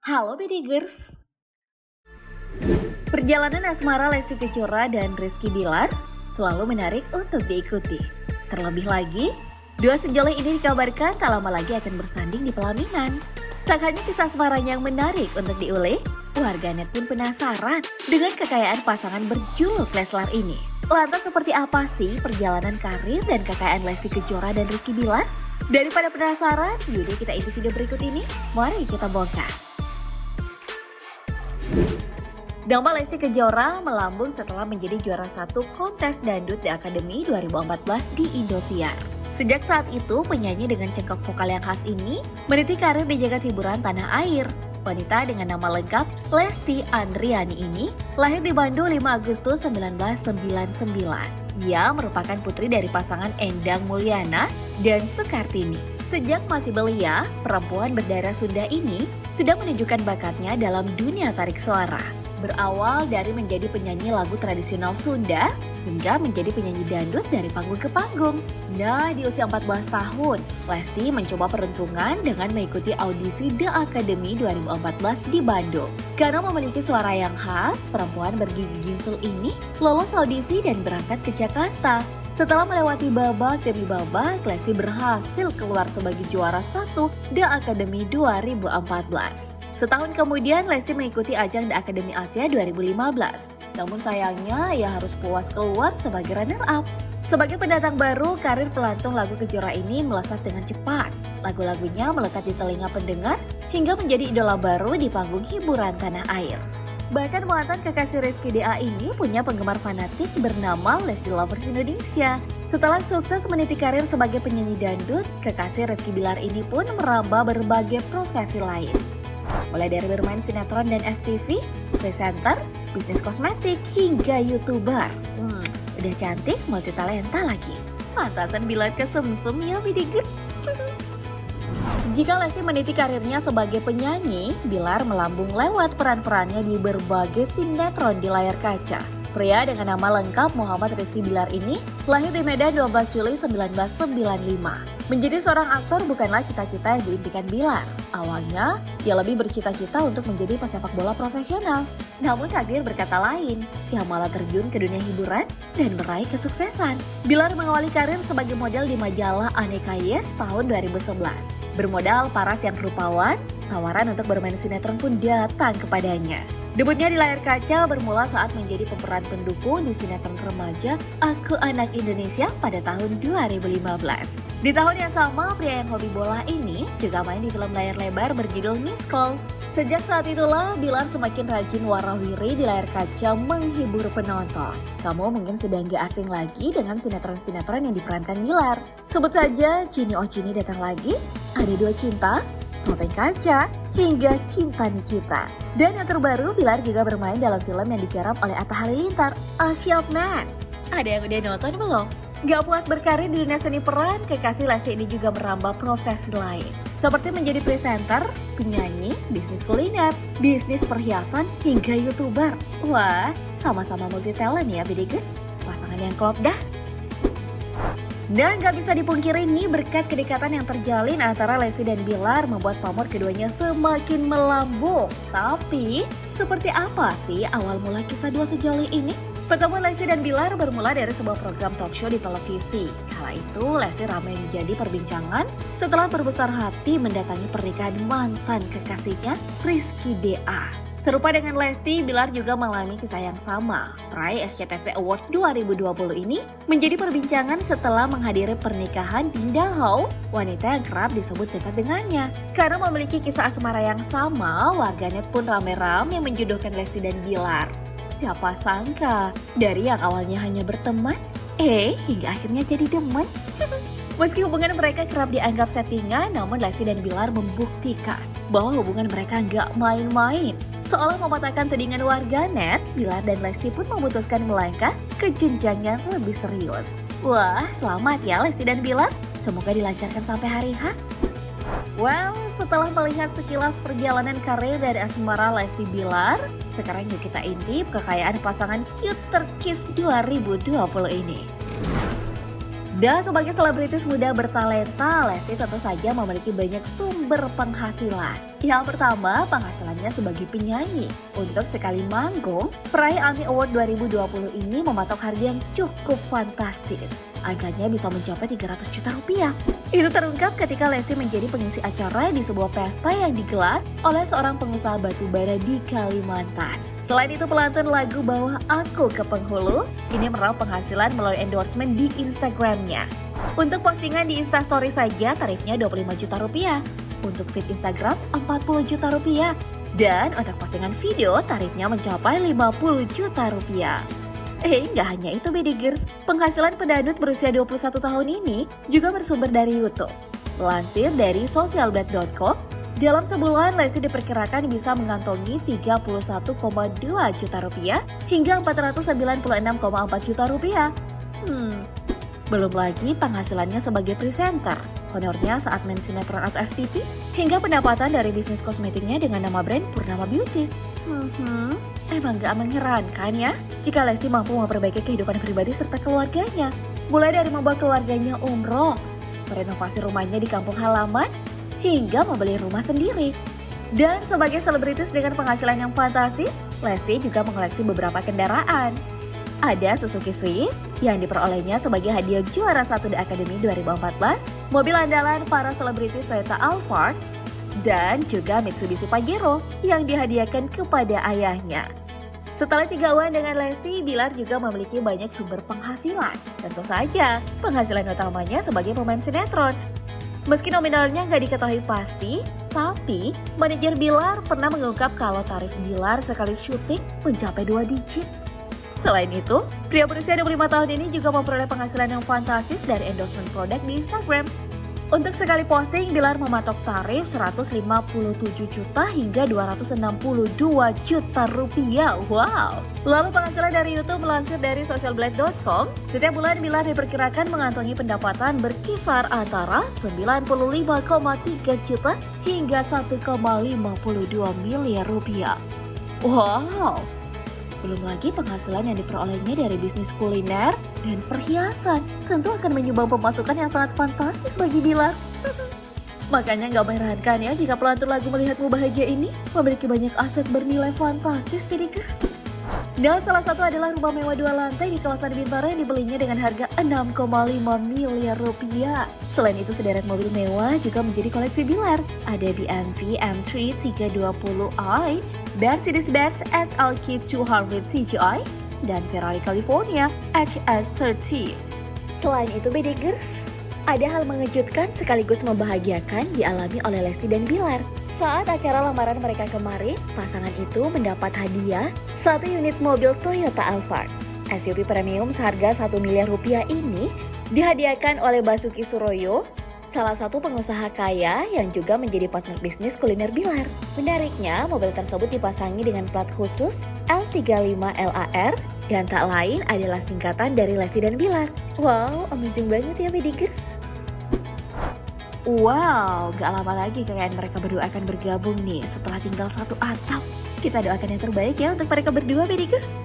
Halo Bedigers, perjalanan asmara Lesti Kejora dan Rizky Bilar selalu menarik untuk diikuti. Terlebih lagi, dua sejoli ini dikabarkan tak lama lagi akan bersanding di pelaminan. Tak hanya kisah asmaranya yang menarik untuk diulik, warganet pun penasaran dengan kekayaan pasangan berjuluk Leslar ini. Lantas seperti apa sih perjalanan karir dan kekayaan Lesti Kejora dan Rizky Bilar? Daripada penasaran, yuk kita ikuti video berikut ini. Mari kita bongkar. Nama Lesti Kejora melambung setelah menjadi juara satu kontes dangdut di Akademi 2014 di Indosiar. Sejak saat itu, penyanyi dengan cengkok vokal yang khas ini meniti karir di jagat hiburan tanah air. Wanita dengan nama lengkap Lesti Andriani ini lahir di Bandung 5 Agustus 1999. Ia merupakan putri dari pasangan Endang Mulyana dan Sekartini. Sejak masih belia, perempuan berdarah Sunda ini sudah menunjukkan bakatnya dalam dunia tarik suara. Berawal dari menjadi penyanyi lagu tradisional Sunda, hingga menjadi penyanyi dangdut dari panggung ke panggung. Nah, di usia 14 tahun, Lesti mencoba peruntungan dengan mengikuti audisi The Academy 2014 di Bandung. Karena memiliki suara yang khas, perempuan bergigi gingsul ini lolos audisi dan berangkat ke Jakarta. Setelah melewati babak demi babak, Lesti berhasil keluar sebagai juara satu The Academy 2014. Setahun kemudian, Lesti mengikuti ajang The Academy Asia 2015. Namun sayangnya, ia harus puas keluar sebagai runner-up. Sebagai pendatang baru, karir pelantung lagu Kejora ini melesat dengan cepat. Lagu-lagunya melekat di telinga pendengar hingga menjadi idola baru di panggung hiburan tanah air. Bahkan mantan kekasih Rizky DA ini punya penggemar fanatik bernama Lesti Lovers Indonesia. Setelah sukses meniti karir sebagai penyanyi dangdut, kekasih Rizky Bilar ini pun merambah berbagai profesi lain. Mulai dari bermain sinetron dan FTV, presenter, bisnis kosmetik, hingga YouTuber. Udah cantik, multitalenta lagi. Pantasan Bilar kesemsem ya Bidigers. Jika Lesti meniti karirnya sebagai penyanyi, Bilar melambung lewat peran-perannya di berbagai sinetron di layar kaca. Pria dengan nama lengkap Muhammad Rizky Bilar ini lahir di Medan 12 Juli 1995. Menjadi seorang aktor bukanlah cita-cita yang diimpikan Bilar. Awalnya, ia lebih bercita-cita untuk menjadi pesepak bola profesional. Namun takdir berkata lain, ia malah terjun ke dunia hiburan dan meraih kesuksesan. Bilar mengawali karir sebagai model di majalah Aneka Yes tahun 2011. Bermodal paras yang rupawan, tawaran untuk bermain sinetron pun datang kepadanya. Debutnya di layar kaca bermula saat menjadi pemeran pendukung di sinetron remaja Aku Anak Indonesia pada tahun 2015. Di tahun yang sama, pria yang hobi bola ini juga main di film layar lebar berjudul Miss Call. Sejak saat itulah, Bilar semakin rajin warawiri di layar kaca menghibur penonton. Kamu mungkin sudah nggak asing lagi dengan sinetron-sinetron yang diperankan Bilar. Sebut saja Cini Oh Cini Datang Lagi, Ada Dua Cinta, Topeng Kaca, hingga Cinta Nikita. Dan yang terbaru, Bilar juga bermain dalam film yang digarap oleh Atta Halilintar, Asyap Man. Ada yang udah nonton belum? Gak puas berkarir di dunia seni peran, kekasih Lesti ini juga merambah profesi lain. Seperti menjadi presenter, penyanyi, bisnis kuliner, bisnis perhiasan, hingga YouTuber. Wah, sama-sama multi talent ya Bidigers. Pasangan yang klop dah. Nah, gak bisa dipungkiri nih berkat kedekatan yang terjalin antara Lesti dan Bilar membuat pamor keduanya semakin melambung. Tapi, seperti apa sih awal mula kisah dua sejoli ini? Pertemuan Lesti dan Bilar bermula dari sebuah program talk show di televisi. Kala itu, Lesti ramai menjadi perbincangan setelah berbesar hati mendatangi pernikahan mantan kekasihnya, Rizky DA. Serupa dengan Lesti, Bilar juga mengalami kisah yang sama. Peraih SCTV Award 2020 ini menjadi perbincangan setelah menghadiri pernikahan Dinda Hau, wanita yang kerap disebut dekat dengannya. Karena memiliki kisah asmara yang sama, warganet pun rame-rame menjodohkan Lesti dan Bilar. Siapa sangka, dari yang awalnya hanya berteman, hingga akhirnya jadi demen. Meski hubungan mereka kerap dianggap settingan, namun Lesti dan Bilar membuktikan bahwa hubungan mereka nggak main-main. Seolah mematahkan tudingan warganet, Bilar dan Lesti pun memutuskan melangkah ke jenjang yang lebih serius. Wah, selamat ya Lesti dan Bilar. Semoga dilancarkan sampai hari H. Well, setelah melihat sekilas perjalanan karir dari asmara Lesti Bilar, sekarang yuk kita intip kekayaan pasangan cute terkis 2020 ini. Dan sebagai selebritis muda bertalenta, Lesti tentu saja memiliki banyak sumber penghasilan. Yang pertama, penghasilannya sebagai penyanyi. Untuk sekali manggung, peraih AMI Award 2020 ini mematok harga yang cukup fantastis. Angkanya bisa mencapai 300 juta rupiah. Itu terungkap ketika Lesti menjadi pengisi acara di sebuah pesta yang digelar oleh seorang pengusaha batubara di Kalimantan. Selain itu, pelantun lagu Bawa Aku ke Penghulu ini meraup penghasilan melalui endorsement di Instagramnya. Untuk postingan di Instastory saja tarifnya 25 juta rupiah. Untuk feed Instagram 40 juta rupiah. Dan untuk postingan video tarifnya mencapai 50 juta rupiah. Nggak hanya itu Bedigers, penghasilan pedadut berusia 21 tahun ini juga bersumber dari YouTube. Lansir dari socialblad.com, dalam sebulan Lesti diperkirakan bisa mengantongi 31,2 juta rupiah hingga 496,4 juta rupiah. Belum lagi penghasilannya sebagai presenter, honornya saat main sinetron atau FTV, hingga pendapatan dari bisnis kosmetiknya dengan nama brand Purnama Beauty. Emang gak mengherankan ya, jika Lesti mampu memperbaiki kehidupan pribadi serta keluarganya. Mulai dari membawa keluarganya umroh, merenovasi rumahnya di kampung halaman, hingga membeli rumah sendiri. Dan sebagai selebritis dengan penghasilan yang fantastis, Lesti juga mengoleksi beberapa kendaraan. Ada Suzuki Swift yang diperolehnya sebagai hadiah juara 1 di Academy 2014, mobil andalan para selebritis Toyota Alphard, dan juga Mitsubishi Pajero yang dihadiahkan kepada ayahnya. Setelah 3 uang dengan Lesti, Bilar juga memiliki banyak sumber penghasilan. Tentu saja, penghasilan utamanya sebagai pemain sinetron. Meski nominalnya nggak diketahui pasti, tapi manajer Bilar pernah mengungkap kalau tarif Bilar sekali syuting mencapai 2 digit. Selain itu, pria berusia 25 tahun ini juga memperoleh penghasilan yang fantastis dari endorsement produk di Instagram. Untuk sekali posting, Bilar mematok tarif 157 juta hingga 262 juta rupiah. Wow! Lalu penghasilan dari YouTube melansir dari socialblad.com, setiap bulan Bilar diperkirakan mengantongi pendapatan berkisar antara 95,3 juta hingga 1,52 miliar rupiah. Wow! Belum lagi penghasilan yang diperolehnya dari bisnis kuliner dan perhiasan. Tentu akan menyumbang pemasukan yang sangat fantastis bagi Bilar. Makanya nggak mengherankan ya jika pelantun lagu Melihatmu Bahagia ini memiliki banyak aset bernilai fantastis, Bedigers. Dan salah satu adalah rumah mewah 2 lantai di kawasan Bintaro yang dibelinya dengan harga 6,5 miliar rupiah. Selain itu, sederet mobil mewah juga menjadi koleksi Bilar. Ada BMW M3 320i, Mercedes-Benz SLK 200 CGI, dan Ferrari California HS30. Selain itu, Bedigers, ada hal mengejutkan sekaligus membahagiakan dialami oleh Lesti dan Bilar. Saat acara lamaran mereka kemarin, pasangan itu mendapat hadiah 1 unit mobil Toyota Alphard. SUV premium seharga 1 miliar rupiah ini dihadiahkan oleh Basuki Suroyo, salah satu pengusaha kaya yang juga menjadi partner bisnis kuliner Bilar. Menariknya, mobil tersebut dipasangi dengan plat khusus L35LAR dan tak lain adalah singkatan dari Lesti dan Bilar. Wow, amazing banget ya Bedigers. Wow, gak lama lagi kekayaan mereka berdua akan bergabung nih setelah tinggal satu atap. Kita doakan yang terbaik ya untuk mereka berdua, Bedigers.